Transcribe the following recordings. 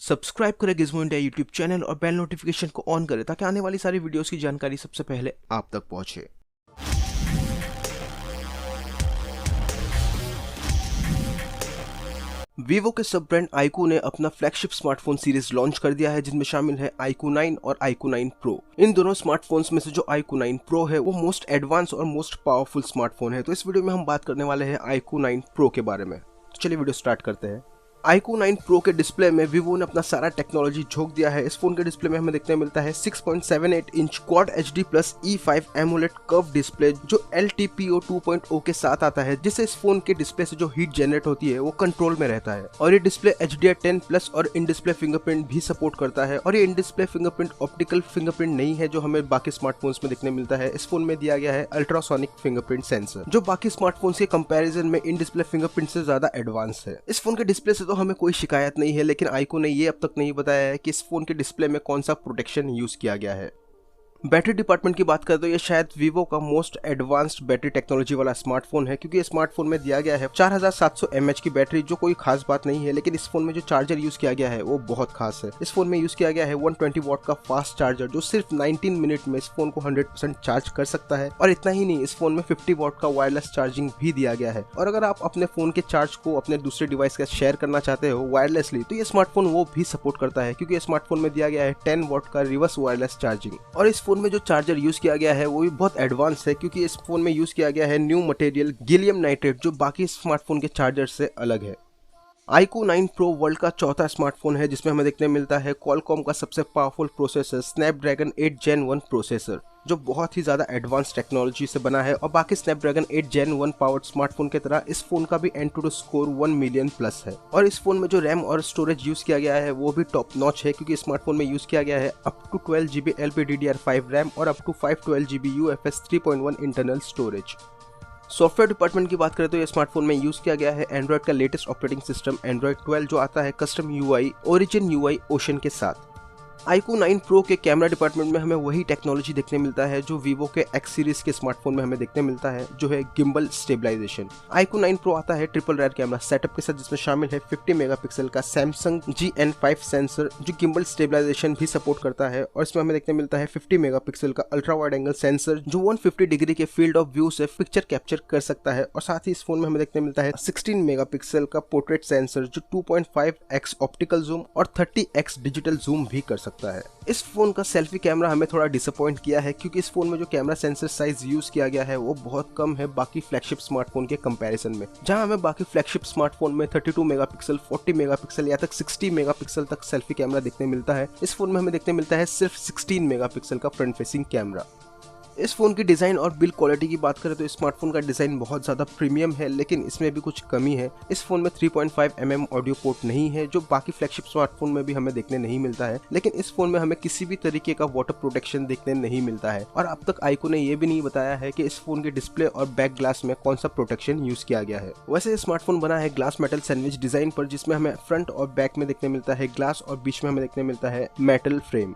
Subscribe करें gizmo India YouTube channel और bell notification को ऑन करें ताकि आने वाली सारी वीडियोस की जानकारी सबसे पहले आप तक पहुंचे। वीवो के सब ब्रांड iQOO ने अपना फ्लैगशिप स्मार्टफोन सीरीज लॉन्च कर दिया है, जिनमें शामिल है iQOO 9 और iQOO 9 Pro। इन दोनों स्मार्टफोन्स में से जो iQOO 9 Pro है वो मोस्ट एडवांस और मोस्ट पावरफुल स्मार्टफोन है। तो इस वीडियो में हम बात करने वाले हैं iQOO 9 Pro के बारे में। तो चलिए वीडियो स्टार्ट करते हैं। iQOO 9 Pro के डिस्प्ले में वीवो ने अपना सारा टेक्नोलॉजी झोंक दिया है। इस फोन के डिस्प्ले में हमें देखने मिलता है 6.78 inch quad HD plus E5 AMOLED curve display जो LTPO 2.0 के साथ आता है, जिससे इस फोन के डिस्प्ले से जो हीट जनरेट होती है वो कंट्रोल में रहता है। और ये डिस्प्ले HDR10 प्लस और इन डिस्प्ले फिंगरप्रिंट भी सपोर्ट करता है। और ये in display fingerprint optical fingerprint नहीं है जो हमें बाकी स्मार्टफोन्स में देखने मिलता है। इस फोन में दिया गया है अल्ट्रासोनिक फिंगरप्रिंट सेंसर, जो बाकी स्मार्टफोन्स के कंपैरिजन में इन डिस्प्ले फिंगरप्रिंट से ज्यादा एडवांस है। इस फोन के डिस्प्ले से तो हमें कोई शिकायत नहीं है, लेकिन iQOO ने ये अब तक नहीं बताया है कि इस फोन के डिस्प्ले में कौन सा प्रोटेक्शन यूज किया गया है। बैटरी डिपार्टमेंट की बात करें तो ये शायद वीवो का मोस्ट एडवांस्ड बैटरी टेक्नोलॉजी वाला स्मार्टफोन है, क्योंकि स्मार्टफोन में दिया गया है 4700 mAh की बैटरी, जो कोई खास बात नहीं है। लेकिन इस फोन में जो चार्जर यूज किया गया है वो बहुत खास है। इस फोन में यूज किया गया है 120 वॉट का फास्ट चार्जर, जो सिर्फ 19 मिनट में इस फोन को 100% चार्ज कर सकता है। और इतना ही नहीं, इस फोन में 50 वॉट का वायरलेस चार्जिंग भी दिया गया है। और अगर आप अपने फोन के चार्ज को अपने दूसरे डिवाइस के साथ शेयर करना चाहते हो वायरलेसली, तो ये स्मार्टफोन वो भी सपोर्ट करता है, क्योंकि स्मार्टफोन में दिया गया है 10 वॉट का रिवर्स वायरलेस चार्जिंग। और इस फोन में जो चार्जर यूज किया गया है वो भी बहुत एडवांस है, क्योंकि इस फोन में यूज किया गया है न्यू मटेरियल गैलियम नाइट्रेट, जो बाकी स्मार्टफोन के चार्जर से अलग है। iQOO 9 Pro वर्ल्ड का चौथा स्मार्टफोन है जिसमें हमें देखने मिलता है क्वालकॉम का सबसे powerful processor Snapdragon 8 Gen 1 processor, जो बहुत ही ज्यादा एडवांस टेक्नोलॉजी से बना है। और बाकी स्नैपड्रैगन 8 Gen 1 पावर्ड स्मार्टफोन की तरह इस फोन का भी एंटुटू स्कोर 1 मिलियन प्लस है। और इस फोन में जो रैम और स्टोरेज यूज किया गया है वो भी टॉप नॉच है, क्योंकि स्मार्टफोन में यूज किया गया है up to 12 GB LPDDR5 RAM और up to 512 GB UFS 3.1 internal storage. Software department की बात करें तो ये स्मार्टफोन में यूज किया गया है एंड्रॉइड का लेटेस्ट ऑपरेटिंग सिस्टम एंड्रॉइड 12, जो आता है custom UI origin UI ocean के साथ। iQOO 9 Pro के कैमरा डिपार्टमेंट में हमें वही टेक्नोलॉजी देखने मिलता है जो वीवो के X सीरीज के स्मार्टफोन में हमें देखने मिलता है, जो है गिम्बल स्टेबलाइजेशन। iQOO 9 Pro आता है ट्रिपल रेयर कैमरा सेटअप के साथ, जिसमें शामिल है 50 मेगापिक्सल का सैमसंग GN5 सेंसर, जो गिम्बल स्टेबलाइजेशन भी सपोर्ट करता है। और इसमें हमें देखने मिलता है 50 मेगापिक्सल का अल्ट्रा वाइड एंगल सेंसर, जो 150 डिग्री के फील्ड ऑफ व्यू से पिक्चर कैप्चर कर सकता है। और साथ ही इस फोन में हमें देखने मिलता है 16 मेगापिक्सल का पोर्ट्रेट सेंसर, जो 2.5x ऑप्टिकल जूम और 30x डिजिटल जूम भी कर सकता है। इस फोन का सेल्फी कैमरा हमें थोड़ा डिसअपॉइंट किया है, क्योंकि इस फोन में जो कैमरा सेंसर साइज यूज किया गया है वो बहुत कम है बाकी फ्लैगशिप स्मार्टफोन के कंपैरिजन में। जहां हमें बाकी फ्लैगशिप स्मार्टफोन में 32 मेगापिक्सल, 40 मेगापिक्सल या तक 60 मेगापिक्सल तक सेल्फी कैमरा देखने मिलता है, इस फोन में हमें देखने मिलता है सिर्फ 16 मेगापिक्सल का फ्रंट फेसिंग कैमरा। इस फोन की डिजाइन और बिल्ड क्वालिटी की बात करें तो स्मार्टफोन का डिजाइन बहुत ज्यादा प्रीमियम है, लेकिन इसमें भी कुछ कमी है। इस फोन में 3.5 mm ऑडियो पोर्ट नहीं है, जो बाकी फ्लैगशिप स्मार्टफोन में भी हमें देखने नहीं मिलता है। लेकिन इस फोन में हमें किसी भी तरीके का वाटर प्रोटेक्शन देखने नहीं मिलता है। और अब तक iQOO ने यह भी नहीं बताया है कि इस फोन के डिस्प्ले और बैक ग्लास में कौन सा प्रोटेक्शन यूज किया गया है। वैसे ये स्मार्टफोन बना है ग्लास मेटल सैंडविच डिजाइन पर, जिसमें हमें फ्रंट और बैक में देखने मिलता है ग्लास और बीच में हमें देखने मिलता है मेटल फ्रेम।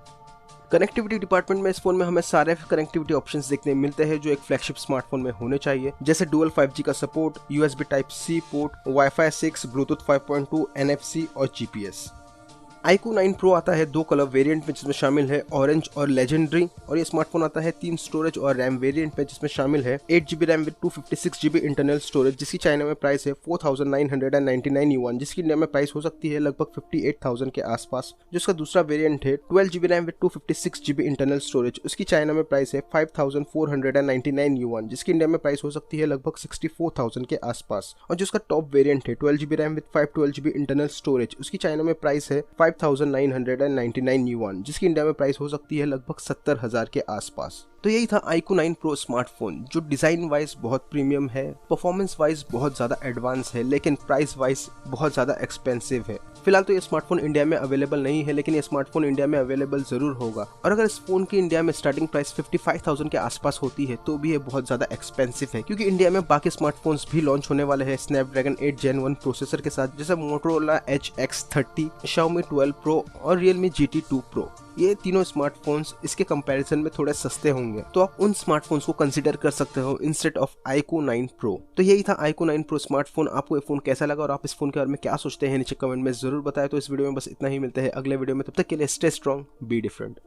कनेक्टिविटी डिपार्टमेंट में इस फोन में हमें सारे कनेक्टिविटी ऑप्शंस देखने मिलते हैं जो एक फ्लैगशिप स्मार्टफोन में होने चाहिए, जैसे डुअल 5G का support, USB Type-C port, Wi-Fi 6, Bluetooth 5.2, NFC और GPS। iQOO 9 Pro आता है 2 कलर वेरिएंट में, जिसमें शामिल है ऑरेंज और लेजेंडरी। और ये स्मार्टफोन आता है 3 स्टोरेज और रैम वेरिएंट में, जिसमें शामिल है 8 GB RAM with 256 GB internal storage, जिसकी चाइना में प्राइस है 4999 युआन, जिसकी इंडिया में प्राइस हो सकती है लगभग 58,000 के आसपास। जिसका दूसरा वेरिएंट है 12 GB RAM with 256 GB internal storage, उसकी चाइना में प्राइस है 5499 युआन, जिसकी इंडिया में प्राइस हो सकती है लगभग 64,000 के आसपास। और जिसका टॉप वेरिएंट है 12 GB RAM with 512 GB internal storage, उसकी चाइना में प्राइस है 5999 युआन, जिसकी इंडिया में प्राइस हो सकती है लगभग 70,000 के आसपास। तो यही था iQOO 9 Pro स्मार्टफोन, जो डिजाइन वाइज बहुत प्रीमियम है, परफॉर्मेंस वाइज बहुत ज्यादा एडवांस है, लेकिन प्राइस वाइज बहुत ज्यादा एक्सपेंसिव है। फिलहाल तो ये स्मार्टफोन इंडिया में अवेलेबल नहीं है, लेकिन ये स्मार्टफोन इंडिया में अवेलेबल जरूर होगा। और अगर इस फोन की इंडिया में स्टार्टिंग प्राइस 55,000 के आसपास होती है तो भी ये बहुत ज्यादा एक्सपेंसिव है, क्योंकि इंडिया में बाकी स्मार्टफोन्स भी लॉन्च होने वाले हैं स्नैपड्रैगन 8 Gen 1 प्रोसेसर के साथ, जैसे Motorola Edge X30, Xiaomi 12 Pro और Realme GT 2 Pro। ये तीनों स्मार्टफोन्स इसके कंपैरिजन में थोड़े सस्ते होंगे, तो आप उन स्मार्टफोन्स को कंसीडर कर सकते हो इंस्टेड ऑफ iQOO 9 Pro। तो यही था iQOO 9 Pro स्मार्टफोन। आपको ये फोन कैसा लगा और आप इस फोन के बारे में क्या सोचते हैं नीचे कमेंट में जरूर बताएं। तो इस वीडियो में बस इतना ही, मिलते हैं अगले वीडियो में, तब तक के लिए स्टे स्ट्रॉन्ग, बी डिफरेंट।